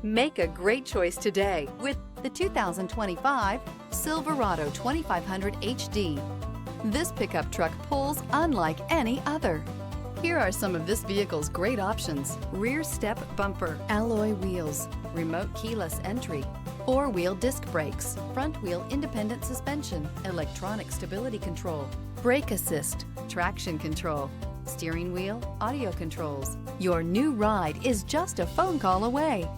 Make a great choice today with the 2025 Silverado 2500 HD. This pickup truck pulls unlike any other. Here are some of this vehicle's great options: rear step bumper, alloy wheels, remote keyless entry, four-wheel disc brakes, front wheel independent suspension, electronic stability control, brake assist, traction control, steering wheel audio controls. Your new ride is just a phone call away.